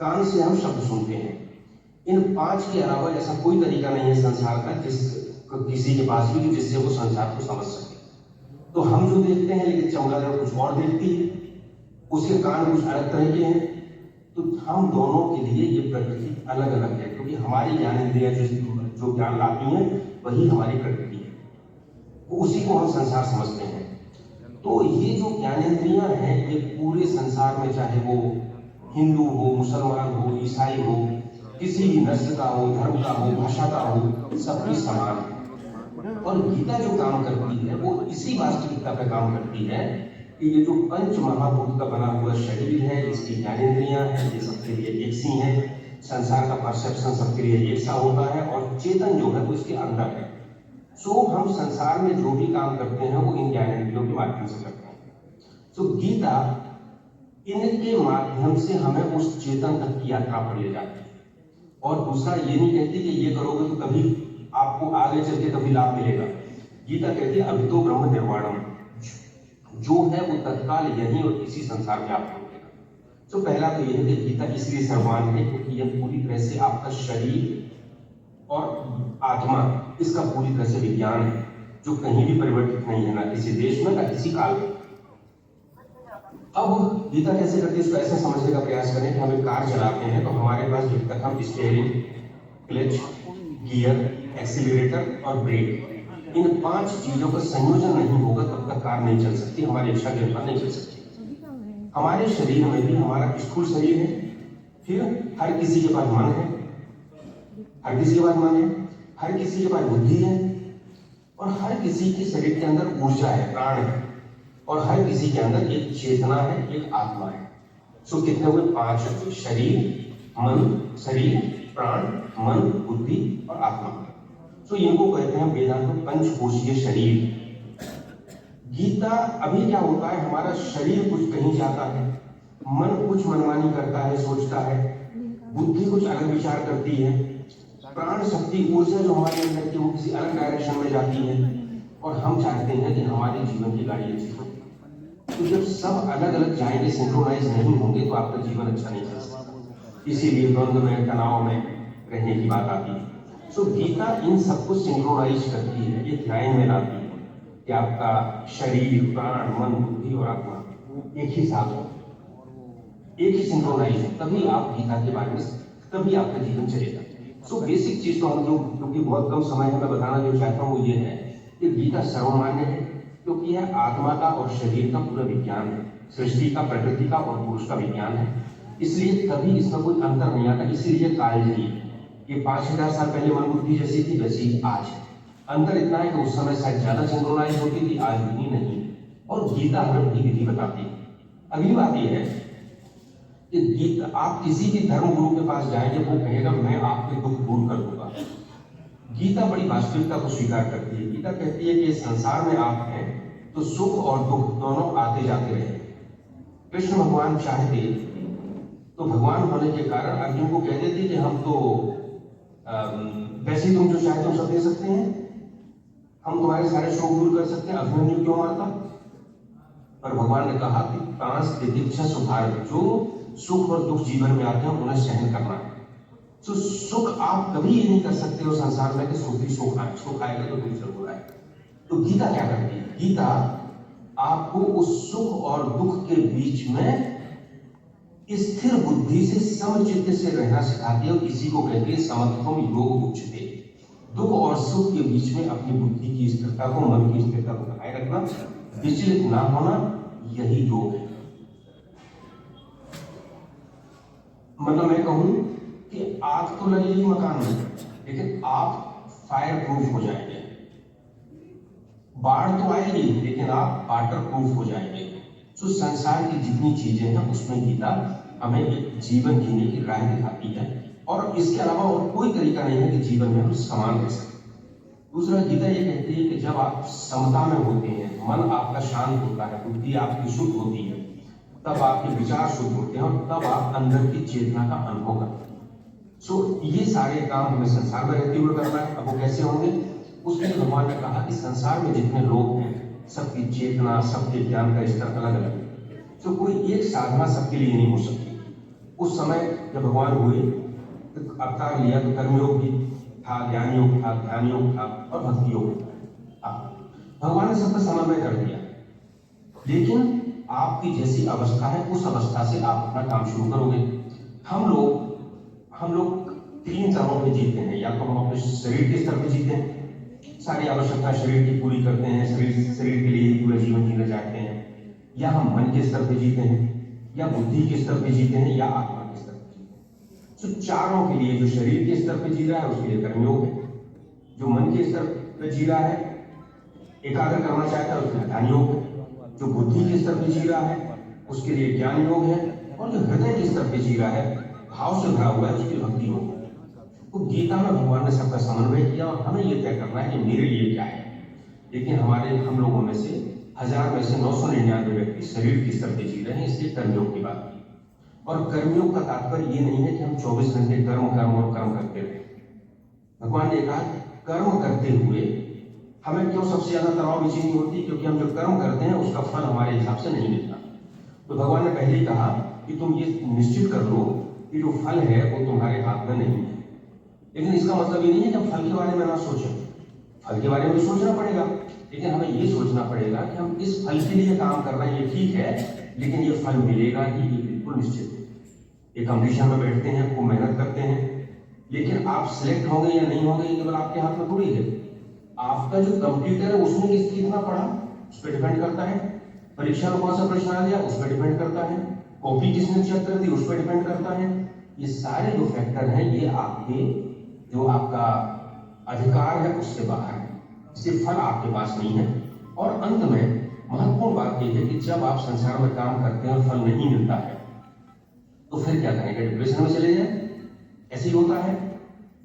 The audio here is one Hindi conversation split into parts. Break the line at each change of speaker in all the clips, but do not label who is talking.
कान से हम शब्द सुनते हैं। इन 5 के अलावा ऐसा कोई तरीका नहीं है संसार का किसी के पास भी जिससे वो संसार को समझ सके। तो हम जो देखते हैं, लेकिन चमगादड़ कुछ और देखती है, उसके कान कुछ अलग तरह के हैं। तो हम दोनों के लिए ये प्रकृति अलग अलग है, क्योंकि हमारी ज्ञानेंद्रियां जो ज्ञान लाती हैं वही हमारी प्रकृति है, उसी को हम संसार समझते हैं। तो ये जो ज्ञानेंद्रियां हैं ये पूरे संसार में, चाहे वो हिंदू हो, मुसलमान हो, ईसाई हो, किसी भी नस्ल का हो, धर्म का हो, भाषा का हो, सबकी समान है। और गीता जो काम करती है वो इसी वास्तविकता पर काम करती है कि ये जो पंच महाभूत का बना हुआ शरीर है, इसकी ज्ञानेंद्रियां हैं, ये सबके लिए एक सी हैं, संसार का परसेप्शन सबके लिए एक सा होता है, और चेतन जो है वो इसके अंदर है। सो हम संसार में जो भी काम करते हैं वो इन ज्ञानेंद्रियों के माध्यम से करते हैं। सो गीता इनके माध्यम से हमें उस चेतन तक की यात्रा पर ले जाती है। और दूसरा, ये नहीं कहती कि ये करोगे तो कभी आपको आगे चल के कभी लाभ मिलेगा। गीता कहती है अभी तो ब्रह्म निर्वाणम, जो है वो तत्काल यहीं और इसी संसार में आपको मिलेगा। तो पहला तो यह है कि गीता इसलिए सर्वमान्य है क्योंकि यह पूरी तरह से आपका शरीर और आत्मा, इसका पूरी तरह से विज्ञान है, जो कहीं भी परिवर्तित नहीं है, ना किसी देश में ना किसी काल में। अब गीता कैसे करती है, इसको ऐसे समझने का प्रयास करें कि हम एक कार चलाते हैं तो हमारे पास जब तक हम स्टीयरिंग, क्लच, गियर, एक्सीलरेटर और ब्रेक, इन 5 चीजों का संयोजन नहीं होगा तब तक कार नहीं चल सकती, हमारी इच्छा के अनुसार नहीं चल सकती। हमारे शरीर में भी हमारा स्थूल शरीर है, फिर हर किसी के पास मन है, हर किसी के पास मन है, हर किसी के पास बुद्धि है, और हर किसी के शरीर के अंदर ऊर्जा है, प्राण है, और हर किसी के अंदर एक चेतना है, एक आत्मा है। सो कितने हुए? 5। शरीर, प्राण, मन, बुद्धि और आत्मा। तो इनको कहते हैं वेदांत में पंचकोशीय शरीर। गीता अभी क्या होता है, हमारा शरीर कुछ कहीं जाता है, मन कुछ मनमानी करता है, सोचता है, बुद्धि कुछ अलग विचार करती है, प्राण शक्ति ऊर्जा जो हमारे अंदर की वो किसी अलग डायरेक्शन में जाती है, और हम चाहते हैं कि हमारे जीवन की गाड़ी अच्छी हो। तो जब सब अलग अलग जाएंगे, सिंक्रोनाइज नहीं होंगे, तो आपका जीवन अच्छा नहीं चल सकता। इसीलिए द्वंद्व में, तनाव में रहने की बात आती है। सो गीता इन सबको सिंक्रोनाइज करती है, ये ध्यान में लाती है कि आपका शरीर, प्राण, मन, बुद्धि और आत्मा एक ही साथ हो, एक ही सिंक्रोनाइज हो, तभी आप गीता के बारे में, तभी आपका जीवन चलेगा। सो बेसिक चीज तो हम लोग, क्योंकि बहुत कम समय है, मैं बताना जो चाहता हूँ वो ये है कि गीता सर्वमान्य है क्योंकि यह आत्मा का और शरीर का पूरा विज्ञान है, सृष्टि का, प्रकृति का और पुरुष का विज्ञान है। इसलिए कभी इसमें कोई अंतर नहीं आता, इसीलिए कालजयी है। ये 5000 साल पहले मन बुद्धि जैसी थी वैसी आज है। अंतर इतना है कि उस समय शायद ज्यादा सिंक्रोनाइज होती थी, आज भी नहीं। और गीता हमें बड़ी विधि बताती है। अगली बात यह है कि गीता, आप किसी भी धर्म गुरु के पास जाएंगे, वो कहेगा मैं आपके दुख दूर कर दूंगा। गीता बड़ी वास्तविकता को स्वीकार करती है। गीता कहती है कि संसार में आप हैं तो सुख और दुख दोनों आते जाते रहे। कृष्ण भगवान चाहते तो भगवान होने के कारण अर्जुन को कह देते कि हम तो वैसे तुम जो चाहे तुम सब दे सकते हैं, हम तुम्हारे सारे शोक दूर कर सकते हैं, अभिमन्यु क्यों मारता? पर भगवान ने कहा कि तांस तितिक्षा सुधार, जो सुख और दुख जीवन में आते हैं उन्हें सहन करना है। तो सुख आप कभी ये नहीं कर सकते हो संसार में कि सुख ही सुख आए, सुख आएगा तो दुख जरूर आएगा। तो गीता क्या करती है? गीता आपको उस सुख और दुख के बीच में स्थिर बुद्धि से, समचित्त से रहना सिखाती है। इसी को कहते हैं समत्वम योग उच्चते। दुख और सुख के बीच में अपनी बुद्धि की स्थिरता को, मन की स्थिरता को बनाए रखना, विचलित ना होना, यही योग है। मतलब मैं कहूं कि आग तो लगेगी मकान में, लेकिन आप फायर प्रूफ हो जाएंगे। बाढ़ तो आएगी लेकिन आप वाटर प्रूफ हो जाएंगे। तो संसार की जितनी चीजें हैं उसमें गीता हमें एक जीवन जीने की राह दिखाती है, और इसके अलावा और कोई तरीका नहीं है कि जीवन में हम समान रह सकें। दूसरा, गीता ये कहती है कि जब आप समता में होते हैं, मन आपका शांत होता है, बुद्धि आपकी शुद्ध होती है, तब आपके विचार शुद्ध होते हैं और तब आप अंदर की चेतना का अनुभव करते हैं। सो ये सारे काम हमें संसार में रहते हुए करना है। अब वो कैसे होंगे? उसके लिए भगवान ने कहा कि संसार में जितने लोग हैं सबकी चेतना, सबके ज्ञान का स्तर अलग अलग है। तो कोई एक साधना सबके लिए नहीं हो सकती। उस समय जब भगवान हुए तो अवतार लिया तो कर्मयोग भी था, ज्ञान योग था, ध्यान योग था और भक्ति योग था। भगवान ने सबका समन्वय कर दिया। लेकिन आपकी जैसी अवस्था है उस अवस्था से आप अपना काम शुरू करोगे। हम लोग 3 स्तरों पे जीते हैं। या तो हम अपने शरीर के स्तर पे जीते हैं, सारी आवश्यकता शरीर की पूरी करते हैं, शरीर के लिए पूरा जीवन जीना चाहते हैं। या हम मन के स्तर पे जीते हैं, या बुद्धि के स्तर पे जीते हैं, या आत्मा के स्तर पे जीते हैं। तो चारों के लिए, जो शरीर के स्तर पे जी रहा है उसके लिए कर्मयोग है, जो मन के स्तर पे जी रहा है एकाग्र करना चाहता है उसके लिए ध्यान योग है, जो बुद्धि के स्तर पे जी रहा है उसके लिए ज्ञान योग है, और जो हृदय के स्तर पे जी रहा है, भाव से भरा हुआ है, उसके लिए भक्ति योग है। तो गीता में भगवान ने सबका समन्वय किया और हमें यह तय करना है कि मेरे लिए क्या है। लेकिन हम लोगों में से 1000 में से 999 व्यक्ति शरीर के स्तर पे जी रहे हैं, इसलिए कर्मयोग की बात की। और कर्मयोग का तात्पर्य ये नहीं है कि हम 24 घंटे कर्म करते रहे। भगवान ने कहा कर्म करते हुए हमें क्यों सबसे ज्यादा तनाव बेचैनी होती, क्योंकि हम जो कर्म करते हैं उसका फल हमारे हिसाब से नहीं मिलता। तो भगवान ने पहले ही कहा कि तुम ये निश्चित कर लो कि जो फल है वो तुम्हारे हाथ में नहीं है। लेकिन इसका मतलब ये नहीं है कि हम फल के बारे में ना सोचें, फल के बारे में भी सोचना पड़ेगा। लेकिन हमें ये सोचना पड़ेगा कि हम इस फल के लिए काम कर रहे हैं, ये ठीक है, लेकिन ये फल मिलेगा ही, ये बिल्कुल निश्चित है। एक कंपटीशन में बैठते हैं, खूब मेहनत करते हैं, लेकिन आप सिलेक्ट होंगे या नहीं होंगे ये केवल आपके हाथ में थोड़ी है। आपका जो कंप्यूटर है उसमें कितना पढ़ा उस पर डिपेंड करता है, परीक्षा में कौन सा प्रश्न आ गया उस पर डिपेंड करता है, कॉपी किसने चेक कर दी उस पर डिपेंड करता है। ये सारे जो फैक्टर हैं ये आपके जो आपका अधिकार है उससे बाहर है, इसलिए फल आपके पास नहीं है। और अंत में महत्वपूर्ण बात यह है कि जब आप संसार में काम करते हैं और फल नहीं मिलता है तो फिर क्या करेंगे, डिप्रेशन में चले जाए? ऐसे ही होता है।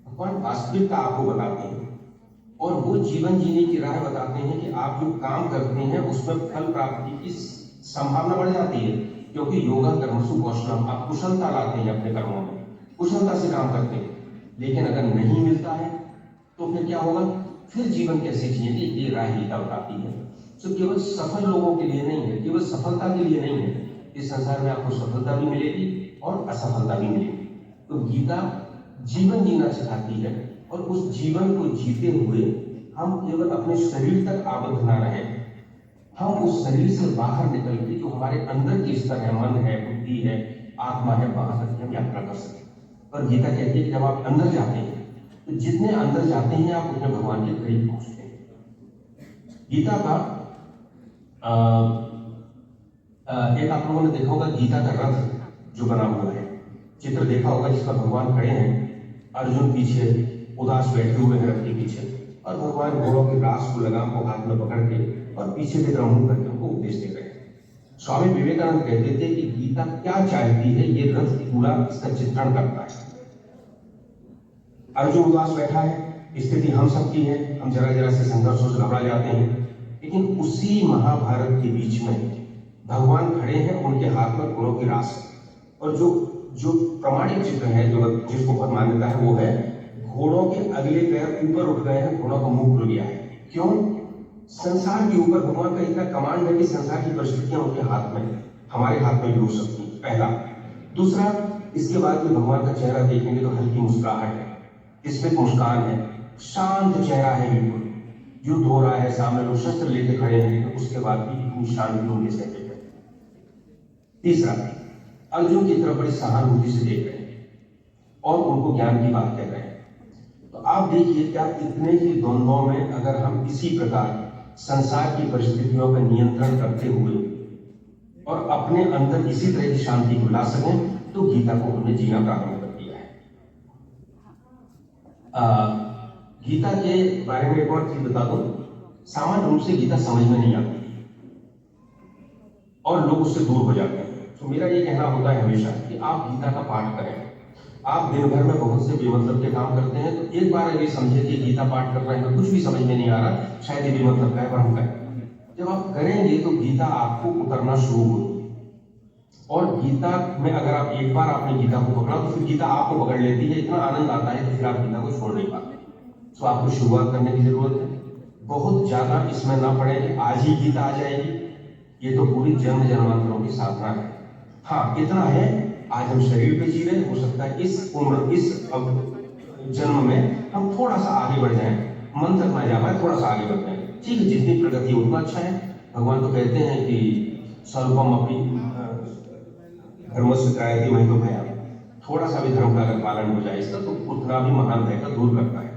भगवान वास्तविकता आपको बताते हैं और वो जीवन जीने की राह बताते हैं कि आप जो काम करते हैं उसमें फल प्राप्ति की संभावना बढ़ जाती है, क्योंकि योगा कर्मसु कौशलम, आप कुशलता लाते हैं अपने कर्मों में, कुशलता से काम करते हैं। लेकिन अगर नहीं मिलता है तो फिर क्या होगा, फिर जीवन कैसे जिएंगे, ये राह गीता बताती है। तो केवल सफल लोगों के लिए नहीं है, केवल सफलता के लिए नहीं है। इस संसार में आपको सफलता भी मिलेगी और असफलता भी मिलेगी। तो गीता जीवन जीना सिखाती है और उस जीवन को जीते हुए हम केवल अपने शरीर तक आबद्ध ना रहें, हम उस शरीर से बाहर निकल के जो हमारे अंदर के स्तर है, मन है, बुद्धि है, आत्मा है, वहां तक हम यात्रा कर सकें। और गीता कहती है कि जब आप अंदर जाते हैं तो जितने अंदर जाते हैं आप उतने भगवान के करीब पहुंचते हैं। गीता का एक आप लोगों ने देखा होगा गीता का रथ जो बना हुआ है, चित्र देखा होगा जिसका भगवान खड़े हैं, अर्जुन पीछे उदास बैठे हुए हैं रथ के पीछे, और भगवान घोड़ों की रास को लगाम को हाथ में पकड़ के और पीछे की तरफ मुंह करके उनको उपदेश दे रहे हैं। स्वामी विवेकानंद कहते थे कि गीता क्या चाहती है ये रथ पूरा इसका चित्रण करता है। अर्जुन उदास बैठा है, स्थिति हम सबकी है, हम जरा जरा से संघर्षों से घबरा जाते हैं, लेकिन उसी महाभारत के बीच में भगवान खड़े हैं, उनके हाथ में घोड़ों की रास है। और जो प्रमाणिक चित्र है, जो जिसको बहुत मान्यता है, वो है घोड़ों के अगले पैर ऊपर उठ गए हैं, घोड़ों का मुंह खुल गया है। क्यों? संसार के ऊपर भगवान का इतना कमांड है कि संसार की परिस्थितियां उनके हाथ में, हमारे हाथ में भी हो सकती है, पहला। दूसरा, इसके बाद भी भगवान का चेहरा देखेंगे तो हल्की मुस्कुराहट है, इसमें मुस्कान है, शांत चेहरा है, बिल्कुल युद्ध हो रहा है, सामने लोग शस्त्र लेके खड़े हैं, तो उसके बाद भी इतनी शांति उनके चेहरे पे। तीसरा, अर्जुन की तरफ बड़ी सहानुभूति से देख रहे हैं और उनको ज्ञान की बात कह रहे हैं। तो आप देखिए क्या इतने ही द्वंद्वों में अगर हम इसी प्रकार संसार की परिस्थितियों पर नियंत्रण करते हुए और अपने अंदर इसी तरह की शांति को ला सकें तो गीता को हमने जीना प्रारंभ कर दिया है। गीता के बारे में एक और चीज बता दूं, सामान्य रूप से गीता समझ में नहीं आती और लोग उससे दूर हो जाते हैं। तो मेरा ये कहना होता है हमेशा कि आप गीता का पाठ करें। आप दिन भर में बहुत से बेमतलब के काम करते हैं, तो एक बार ये समझे कि गीता पाठ कर रहे हैं, कुछ भी समझ में नहीं आ रहा, शायद ये बेमतलब का है, पर हम करें। जब आप करेंगे तो गीता आपको उतरना शुरू होगी। और गीता में अगर आप एक बार आपने गीता को पकड़ा तो फिर गीता आपको पकड़ लेती है, इतना आनंद आता है तो फिर आप गीता को छोड़ नहीं पाते। तो आपको शुरुआत करने की जरूरत है, बहुत ज्यादा इसमें ना पड़े कि आज ही गीता आ जाएगी, ये तो पूरी जन्म जन्मांतरों की साधना है। हाँ, इतना है आज हम शरीर पे जी रहे हैं, हो सकता है इस उम्र इस जन्म में हम थोड़ा सा आगे बढ़ जाएं, मन तक ना जा पाए, थोड़ा सा आगे बढ़ जाएं। ठीक है, जितनी प्रगति उतना अच्छा है। भगवान तो कहते हैं कि स्वल्पम अपनी धर्मस्य त्रायते महतो भया, थोड़ा सा भी धर्म का अगर पालन हो जाए इसका तो उतना भी महान भय का दूर करता है।